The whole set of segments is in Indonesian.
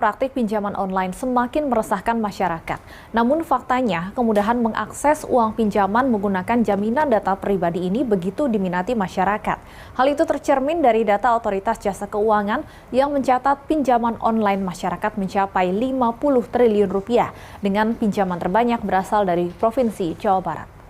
Praktik pinjaman online semakin meresahkan masyarakat. Namun faktanya, kemudahan mengakses uang pinjaman menggunakan jaminan data pribadi ini begitu diminati masyarakat. Hal itu tercermin dari data Otoritas Jasa Keuangan yang mencatat pinjaman online masyarakat mencapai 50 triliun rupiah dengan pinjaman terbanyak berasal dari Provinsi Jawa Barat.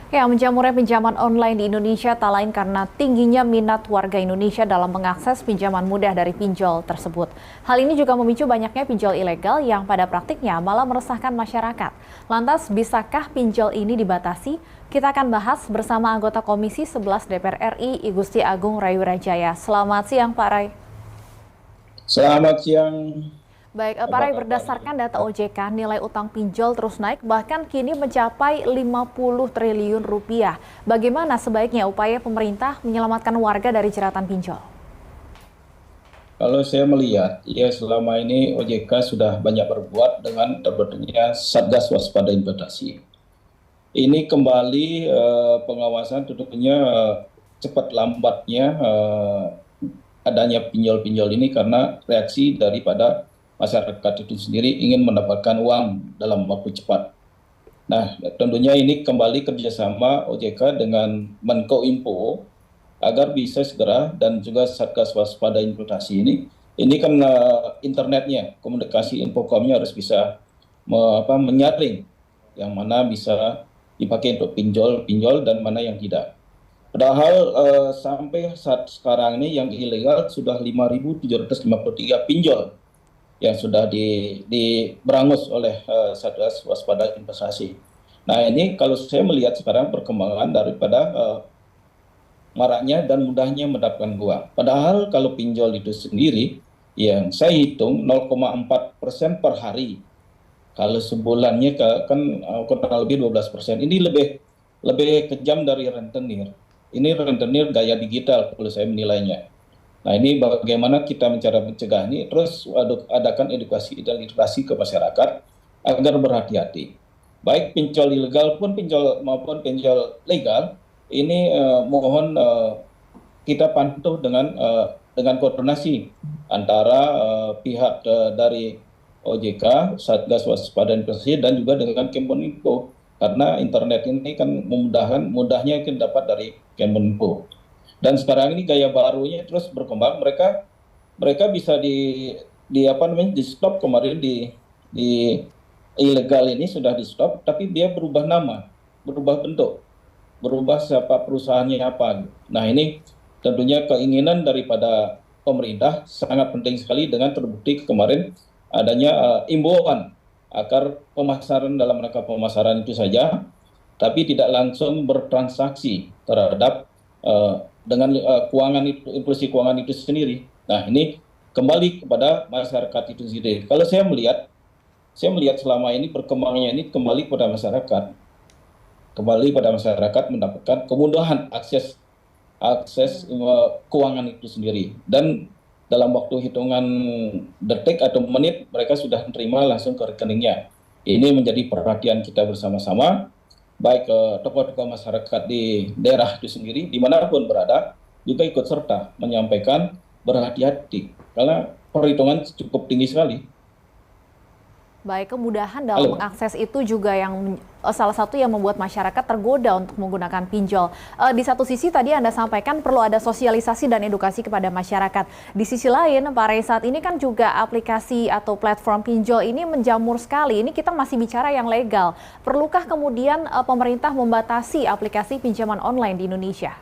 Ya, menjamurnya pinjaman online di Indonesia tak lain karena tingginya minat warga Indonesia dalam mengakses pinjaman mudah dari pinjol tersebut. Hal ini juga memicu banyaknya pinjol ilegal yang pada praktiknya malah meresahkan masyarakat. Lantas, bisakah pinjol ini dibatasi? Kita akan bahas bersama anggota Komisi 11 DPR RI, I Gusti Agung Ray Wirajaya. Selamat siang, Pak Ray. Selamat siang. Baik, Pak Ray, berdasarkan data OJK, nilai utang pinjol terus naik, bahkan kini mencapai 50 triliun rupiah. Bagaimana sebaiknya upaya pemerintah menyelamatkan warga dari jeratan pinjol? Kalau saya melihat, ya selama ini OJK sudah banyak berbuat dengan terbentuknya Satgas Waspada Investasi. Ini kembali pengawasan tentunya cepat lambatnya adanya pinjol-pinjol ini karena reaksi daripada masyarakat itu sendiri ingin mendapatkan uang dalam waktu cepat. Nah, tentunya ini kembali kerjasama OJK dengan Menkominfo agar bisa segera dan juga Satgas Waspada Investasi ini kan internetnya, komunikasi infokomnya harus bisa menyaring yang mana bisa dipakai untuk pinjol dan mana yang tidak. Padahal sampai saat sekarang ini yang ilegal sudah 5.753 pinjol yang sudah berangus oleh Satgas Waspada Investasi. Nah, ini kalau saya melihat sekarang perkembangan daripada maraknya dan mudahnya mendapatkan uang. Padahal kalau pinjol itu sendiri, yang saya hitung 0,4% per hari. Kalau sebulannya kan kurang lebih 12%. Ini lebih kejam dari rentenir. Ini rentenir gaya digital kalau saya menilainya. Nah, ini bagaimana kita mencegah ini, terus adakan edukasi dan literasi ke masyarakat agar berhati-hati. Baik pinjol ilegal maupun pinjol legal, ini mohon kita pantau dengan koordinasi antara pihak dari OJK, Satgas Waspada Investasi dan juga dengan Kemeninfo. Karena internet ini kan mudahnya kita dapat dari Kemeninfo. Dan sekarang ini gaya barunya terus berkembang, mereka bisa di stop kemarin di ilegal ini sudah di stop, tapi dia berubah nama, berubah bentuk, berubah siapa perusahaannya apa. Nah, ini tentunya keinginan daripada pemerintah sangat penting sekali dengan terbukti kemarin adanya imbauan agar pemasaran dalam rangka pemasaran itu saja, tapi tidak langsung bertransaksi terhadap dengan inklusi keuangan itu sendiri. Nah, ini kembali kepada masyarakat itu sendiri. Kalau saya melihat selama ini perkembangannya ini kembali pada masyarakat mendapatkan kemudahan akses keuangan itu sendiri. Dan dalam waktu hitungan detik atau menit mereka sudah menerima langsung ke rekeningnya. Ini menjadi perhatian kita bersama-sama, baik tokoh-tokoh masyarakat di daerah itu sendiri, dimanapun berada, juga ikut serta menyampaikan berhati-hati, karena perhitungan cukup tinggi sekali. Baik, kemudahan dalam Halo. mengakses itu juga yang salah satu yang membuat masyarakat tergoda untuk menggunakan pinjol. Di satu sisi tadi Anda sampaikan perlu ada sosialisasi dan edukasi kepada masyarakat. Di sisi lain, Pak Rey, saat ini kan juga aplikasi atau platform pinjol ini menjamur sekali. Ini kita masih bicara yang legal. Perlukah kemudian pemerintah membatasi aplikasi pinjaman online di Indonesia?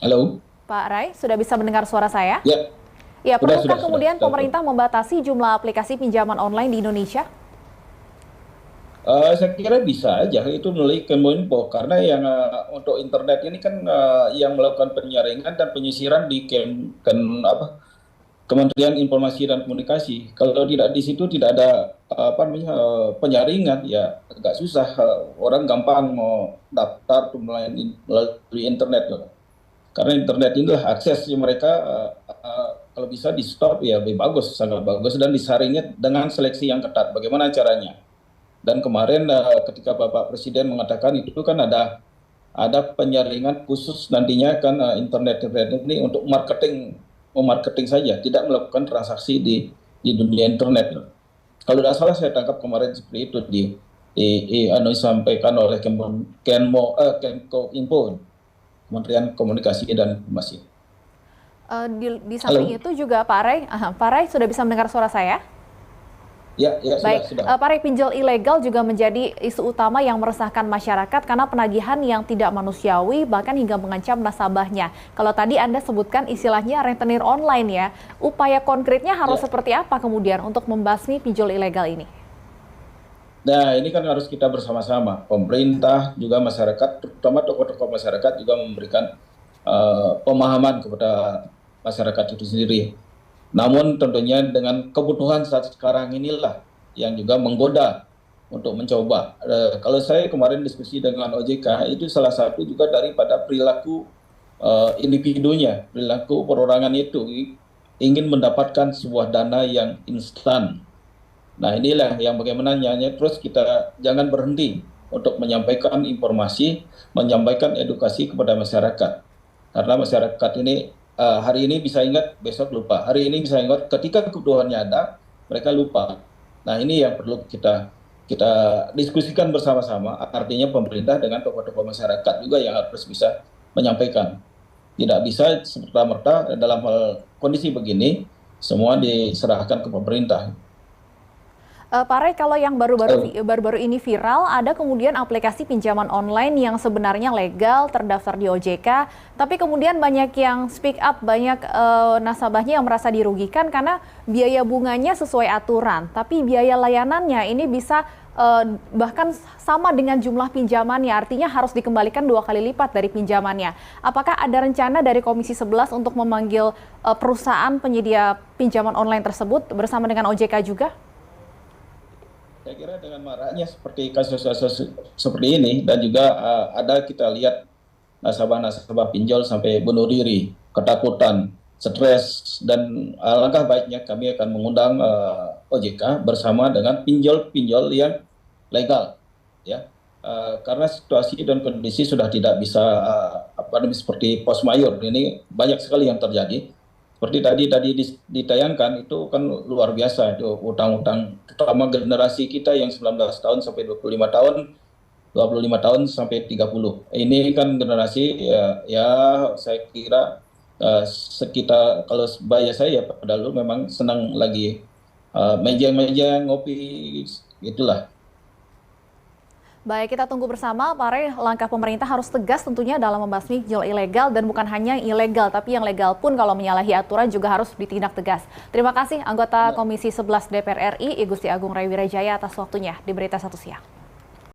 Halo. Pak Ray, sudah bisa mendengar suara saya? Ya, Ya, sudah, perlukah sudah, sudah. kemudian sudah. pemerintah membatasi jumlah aplikasi pinjaman online di Indonesia? Saya kira bisa aja itu melalui Kemenko karena yang untuk internet ini kan yang melakukan penyaringan dan penyisiran di Kementerian Informasi dan Komunikasi. Kalau tidak di situ tidak ada penyaringan ya agak susah, orang gampang mau daftar tuh melalui internet loh. Karena internet inilah akses mereka kalau bisa di stop ya lebih bagus, sangat bagus, dan disaringnya dengan seleksi yang ketat. Bagaimana caranya? Dan kemarin ketika Bapak Presiden mengatakan itu kan ada penyaringan khusus nantinya kan internet ini untuk memarketing saja, tidak melakukan transaksi di dunia internet. Kalau tidak salah saya tangkap kemarin seperti itu disampaikan oleh Kemko Info, Kementerian Komunikasi dan Informasi. Di samping itu juga Pak Ray sudah bisa mendengar suara saya? Ya, ya, Baik, sudah. Pak Ray, pinjol ilegal juga menjadi isu utama yang meresahkan masyarakat karena penagihan yang tidak manusiawi bahkan hingga mengancam nasabahnya. Kalau tadi Anda sebutkan istilahnya rentenir online ya, upaya konkretnya harus seperti apa kemudian untuk membasmi pinjol ilegal ini? Nah, ini kan harus kita bersama-sama, pemerintah juga masyarakat, terutama tokoh-tokoh masyarakat juga memberikan pemahaman kepada masyarakat itu sendiri. Namun tentunya dengan kebutuhan saat sekarang inilah yang juga menggoda untuk mencoba. Kalau saya kemarin diskusi dengan OJK, itu salah satu juga daripada perilaku individunya, perilaku perorangan itu ingin mendapatkan sebuah dana yang instan. Nah, inilah yang bagaimana terus kita jangan berhenti untuk menyampaikan informasi, menyampaikan edukasi kepada masyarakat. Karena masyarakat ini hari ini bisa ingat, besok lupa. Hari ini bisa ingat, ketika kebutuhannya ada, mereka lupa. Nah, ini yang perlu kita diskusikan bersama-sama. Artinya pemerintah dengan tokoh-tokoh masyarakat juga yang harus bisa menyampaikan. Tidak bisa serta-merta dalam hal kondisi begini, semua diserahkan ke pemerintah. Pak Ray, kalau yang baru-baru ini viral, ada kemudian aplikasi pinjaman online yang sebenarnya legal, terdaftar di OJK, tapi kemudian banyak yang speak up, banyak nasabahnya yang merasa dirugikan karena biaya bunganya sesuai aturan, tapi biaya layanannya ini bisa bahkan sama dengan jumlah pinjamannya, artinya harus dikembalikan 2 kali lipat dari pinjamannya. Apakah ada rencana dari Komisi 11 untuk memanggil perusahaan penyedia pinjaman online tersebut bersama dengan OJK juga? Saya kira dengan maraknya seperti kasus-kasus seperti ini dan juga ada kita lihat nasabah-nasabah pinjol sampai bunuh diri, ketakutan, stres, dan alangkah baiknya kami akan mengundang OJK bersama dengan pinjol-pinjol yang legal, ya. Karena situasi dan kondisi sudah tidak bisa seperti pos mayor ini banyak sekali yang terjadi. Seperti tadi ditayangkan itu kan luar biasa itu utang-utang, terutama generasi kita yang 19 tahun sampai 25 tahun, 25 tahun sampai 30. Ini kan generasi ya saya kira sekitar, kalau sebaya saya ya pada dulu memang senang lagi meja-meja ngopi itulah. Baik, kita tunggu bersama, Pak Ray, langkah pemerintah harus tegas tentunya dalam membasmi pinjol ilegal, dan bukan hanya ilegal, tapi yang legal pun kalau menyalahi aturan juga harus ditindak tegas. Terima kasih anggota Komisi 11 DPR RI, I Gusti Agung Ray Wirajaya atas waktunya di Berita Satu Siang.